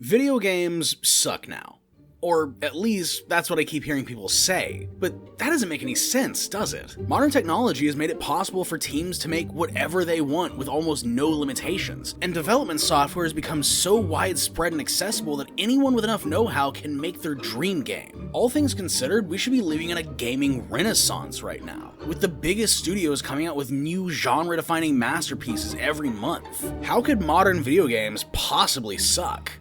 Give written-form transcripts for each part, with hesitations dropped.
Video games suck now. Or at least, that's what I keep hearing people say. But that doesn't make any sense, does it? Modern technology has made it possible for teams to make whatever they want with almost no limitations, and development software has become so widespread and accessible that anyone with enough know-how can make their dream game. All things considered, we should be living in a gaming renaissance right now, with the biggest studios coming out with new genre-defining masterpieces every month. How could modern video games possibly suck?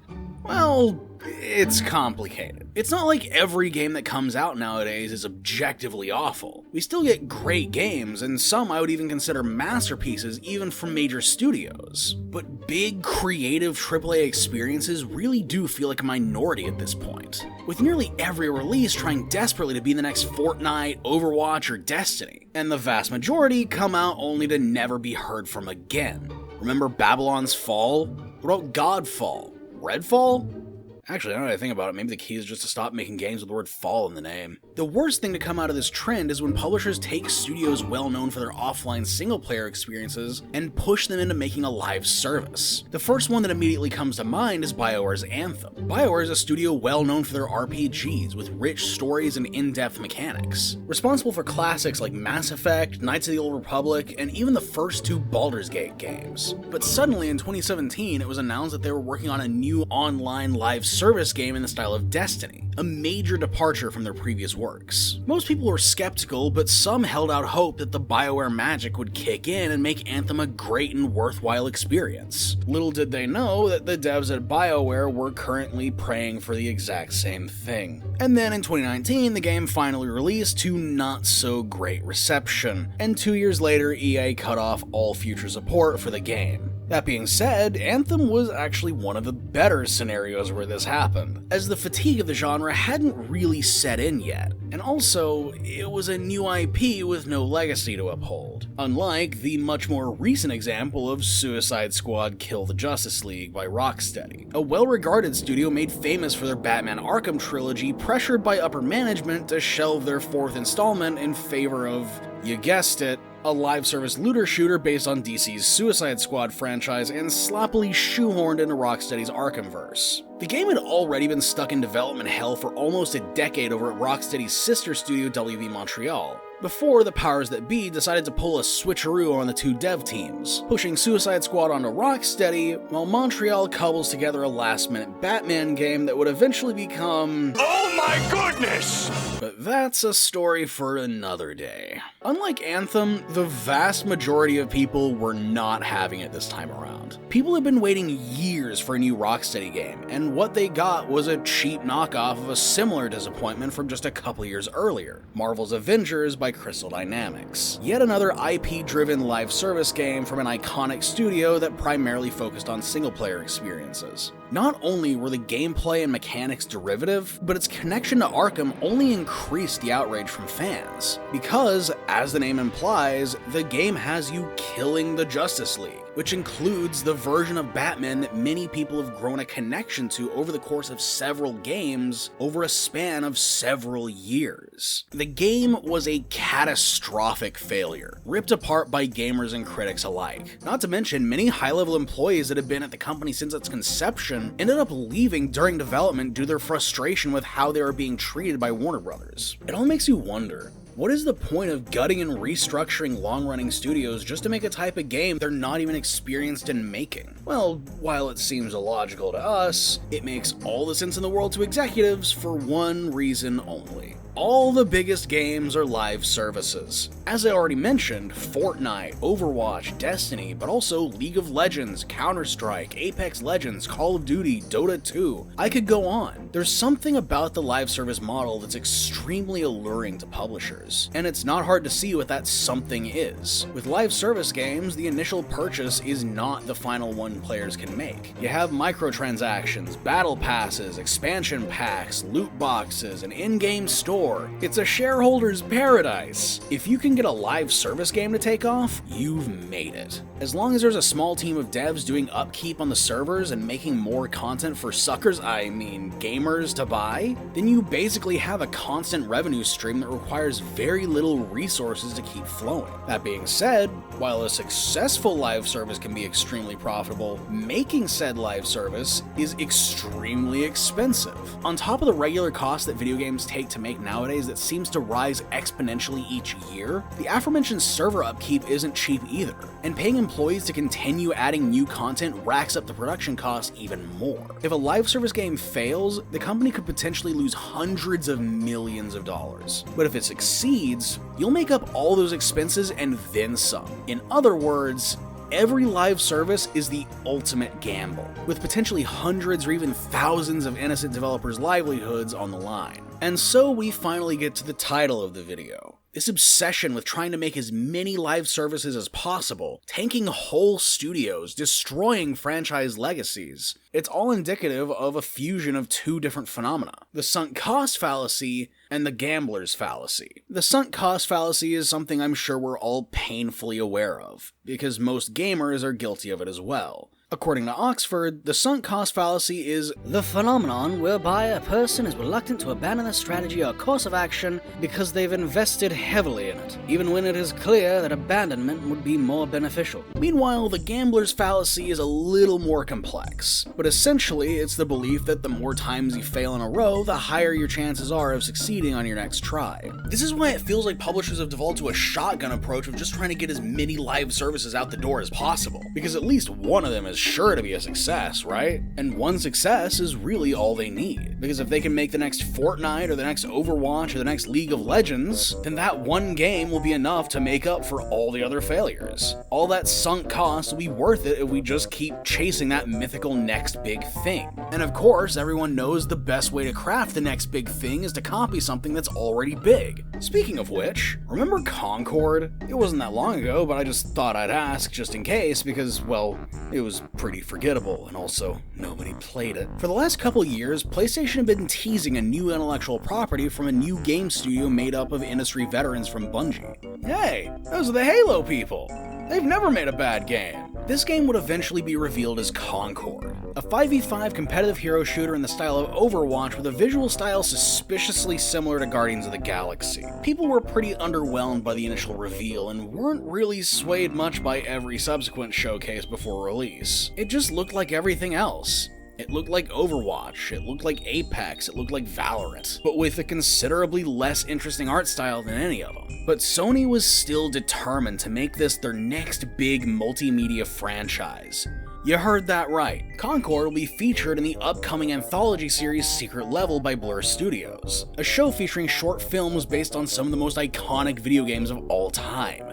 Well, it's complicated. It's not like every game that comes out nowadays is objectively awful. We still get great games, and some I would even consider masterpieces even from major studios. But big, creative AAA experiences really do feel like a minority at this point, with nearly every release trying desperately to be the next Fortnite, Overwatch, or Destiny, and the vast majority come out only to never be heard from again. Remember Babylon's Fall? What about Godfall? Redfall? Actually, now that I think about it, maybe the key is just to stop making games with the word fall in the name. The worst thing to come out of this trend is when publishers take studios well known for their offline single-player experiences and push them into making a live service. The first one that immediately comes to mind is BioWare's Anthem. BioWare is a studio well known for their RPGs with rich stories and in-depth mechanics, responsible for classics like Mass Effect, Knights of the Old Republic, and even the first two Baldur's Gate games. But suddenly in 2017, it was announced that they were working on a new online live service game in the style of Destiny, a major departure from their previous works. Most people were skeptical, but some held out hope that the BioWare magic would kick in and make Anthem a great and worthwhile experience. Little did they know that the devs at BioWare were currently praying for the exact same thing. And then in 2019, the game finally released to not so great reception, and 2 years later EA cut off all future support for the game. That being said, Anthem was actually one of the better scenarios where this happened, as the fatigue of the genre hadn't really set in yet, and also, it was a new IP with no legacy to uphold, unlike the much more recent example of Suicide Squad Kill the Justice League by Rocksteady, a well-regarded studio made famous for their Batman Arkham trilogy, pressured by upper management to shelve their fourth installment in favor of, you guessed it, a live service looter shooter based on DC's Suicide Squad franchise and sloppily shoehorned into Rocksteady's Arkhamverse. The game had already been stuck in development hell for almost a decade over at Rocksteady's sister studio WB Montreal, before the powers that be decided to pull a switcheroo on the two dev teams, pushing Suicide Squad onto Rocksteady, while Montreal cobbles together a last-minute Batman game that would eventually become... Oh my goodness! But that's a story for another day. Unlike Anthem, the vast majority of people were not having it this time around. People had been waiting years for a new Rocksteady game, and what they got was a cheap knockoff of a similar disappointment from just a couple years earlier, Marvel's Avengers by Crystal Dynamics. Yet another IP-driven live service game from an iconic studio that primarily focused on single-player experiences. Not only were the gameplay and mechanics derivative, but its connection to Arkham only increased the outrage from fans, because, as the name implies, the game has you killing the Justice League, which includes the version of Batman that many people have grown a connection to over the course of several games over a span of several years. The game was a catastrophic failure, ripped apart by gamers and critics alike. Not to mention, many high-level employees that have been at the company since its conception ended up leaving during development due to their frustration with how they were being treated by Warner Brothers. It all makes you wonder, what is the point of gutting and restructuring long-running studios just to make a type of game they're not even experienced in making? Well, while it seems illogical to us, it makes all the sense in the world to executives for one reason only. All the biggest games are live services. As I already mentioned, Fortnite, Overwatch, Destiny, but also League of Legends, Counter-Strike, Apex Legends, Call of Duty, Dota 2. I could go on. There's something about the live service model that's extremely alluring to publishers, and it's not hard to see what that something is. With live service games, the initial purchase is not the final one players can make. You have microtransactions, battle passes, expansion packs, loot boxes, an in-game store. It's a shareholder's paradise. If you can get a live service game to take off, you've made it. As long as there's a small team of devs doing upkeep on the servers and making more content for suckers, I mean gamers, to buy, then you basically have a constant revenue stream that requires very little resources to keep flowing. That being said, while a successful live service can be extremely profitable, making said live service is extremely expensive. On top of the regular cost that video games take to make nowadays that seems to rise exponentially each year, the aforementioned server upkeep isn't cheap either, and paying employees to continue adding new content racks up the production costs even more. If a live service game fails, the company could potentially lose hundreds of millions of dollars. But if it succeeds, you'll make up all those expenses and then some. In other words, every live service is the ultimate gamble, with potentially hundreds or even thousands of innocent developers' livelihoods on the line. And so we finally get to the title of the video. This obsession with trying to make as many live services as possible, tanking whole studios, destroying franchise legacies. It's all indicative of a fusion of two different phenomena: the sunk cost fallacy and the gambler's fallacy. The sunk cost fallacy is something I'm sure we're all painfully aware of, because most gamers are guilty of it as well. According to Oxford, the sunk cost fallacy is the phenomenon whereby a person is reluctant to abandon a strategy or course of action because they've invested heavily in it, even when it is clear that abandonment would be more beneficial. Meanwhile, the gambler's fallacy is a little more complex, but essentially it's the belief that the more times you fail in a row, the higher your chances are of succeeding on your next try. This is why it feels like publishers have devolved to a shotgun approach of just trying to get as many live services out the door as possible, because at least one of them is sure to be a success, right? And one success is really all they need, because if they can make the next Fortnite or the next Overwatch or the next League of Legends, then that one game will be enough to make up for all the other failures. All that sunk cost will be worth it if we just keep chasing that mythical next big thing. And of course, everyone knows the best way to craft the next big thing is to copy something that's already big. Speaking of which, remember Concord? It wasn't that long ago, but I just thought I'd ask just in case because, well, it was pretty forgettable, and also nobody played it. For the last couple years, PlayStation had been teasing a new intellectual property from a new game studio made up of industry veterans from Bungie. Hey, those are the Halo people! They've never made a bad game. This game would eventually be revealed as Concord, a 5v5 competitive hero shooter in the style of Overwatch with a visual style suspiciously similar to Guardians of the Galaxy. People were pretty underwhelmed by the initial reveal and weren't really swayed much by every subsequent showcase before release. It just looked like everything else. It looked like Overwatch, it looked like Apex, it looked like Valorant, but with a considerably less interesting art style than any of them. But Sony was still determined to make this their next big multimedia franchise. You heard that right. Concord will be featured in the upcoming anthology series Secret Level by Blur Studios, a show featuring short films based on some of the most iconic video games of all time.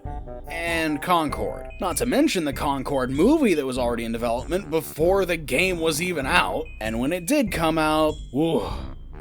And Concord. Not to mention the Concord movie that was already in development before the game was even out, and when it did come out, whew,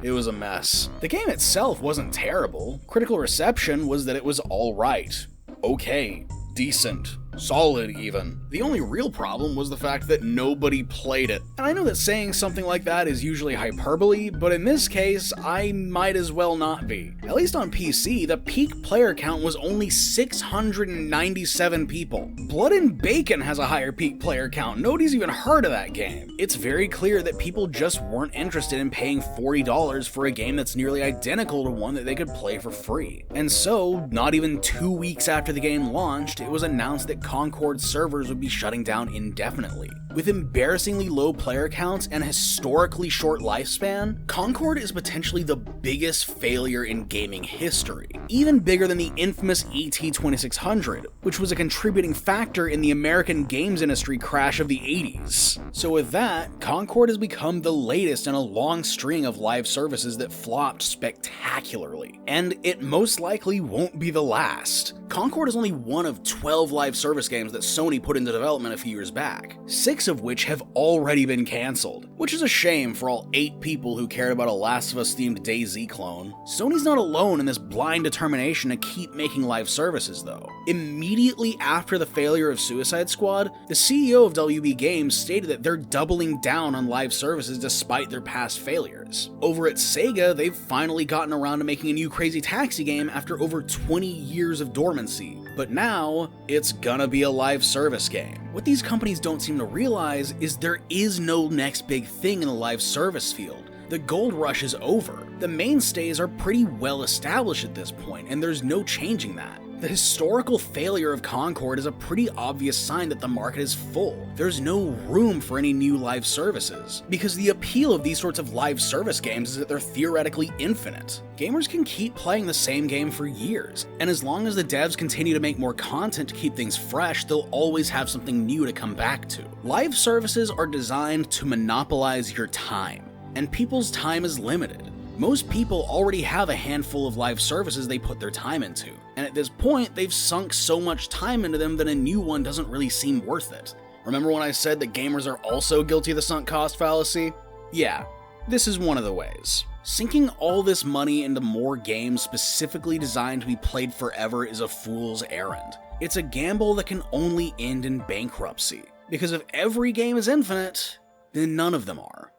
it was a mess. The game itself wasn't terrible. Critical reception was that it was alright. Okay. Decent. Solid, even. The only real problem was the fact that nobody played it. And I know that saying something like that is usually hyperbole, but in this case, I might as well not be. At least on PC, the peak player count was only 697 people. Blood and Bacon has a higher peak player count. Nobody's even heard of that game. It's very clear that people just weren't interested in paying $40 for a game that's nearly identical to one that they could play for free. And so, not even 2 weeks after the game launched, it was announced that Concord servers would be shutting down indefinitely. With embarrassingly low player counts and a historically short lifespan, Concord is potentially the biggest failure in gaming history, even bigger than the infamous ET2600, which was a contributing factor in the American games industry crash of the 80s. So with that, Concord has become the latest in a long string of live services that flopped spectacularly, and it most likely won't be the last. Concord is only one of 12 live service games that Sony put into development a few years back, 6 of which have already been cancelled, which is a shame for all 8 people who cared about a Last of Us themed DayZ clone. Sony's not alone in this blind determination to keep making live services though. Immediately after the failure of Suicide Squad, the CEO of WB Games stated that they're doubling down on live services despite their past failures. Over at Sega, they've finally gotten around to making a new Crazy Taxi game after over 20 years of dormancy. But now, it's gonna be a live service game. What these companies don't seem to realize is there is no next big thing in the live service field. The gold rush is over. The mainstays are pretty well established at this point, and there's no changing that. The historical failure of Concord is a pretty obvious sign that the market is full. There's no room for any new live services, because the appeal of these sorts of live service games is that they're theoretically infinite. Gamers can keep playing the same game for years, and as long as the devs continue to make more content to keep things fresh, they'll always have something new to come back to. Live services are designed to monopolize your time, and people's time is limited. Most people already have a handful of live services they put their time into, and at this point, they've sunk so much time into them that a new one doesn't really seem worth it. Remember when I said that gamers are also guilty of the sunk cost fallacy? Yeah, this is one of the ways. Sinking all this money into more games specifically designed to be played forever is a fool's errand. It's a gamble that can only end in bankruptcy, because if every game is infinite, then none of them are.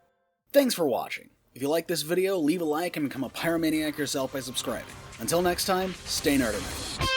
Thanks for watching. If you like this video, leave a like and become a pyromaniac yourself by subscribing. Until next time, stay nerdy.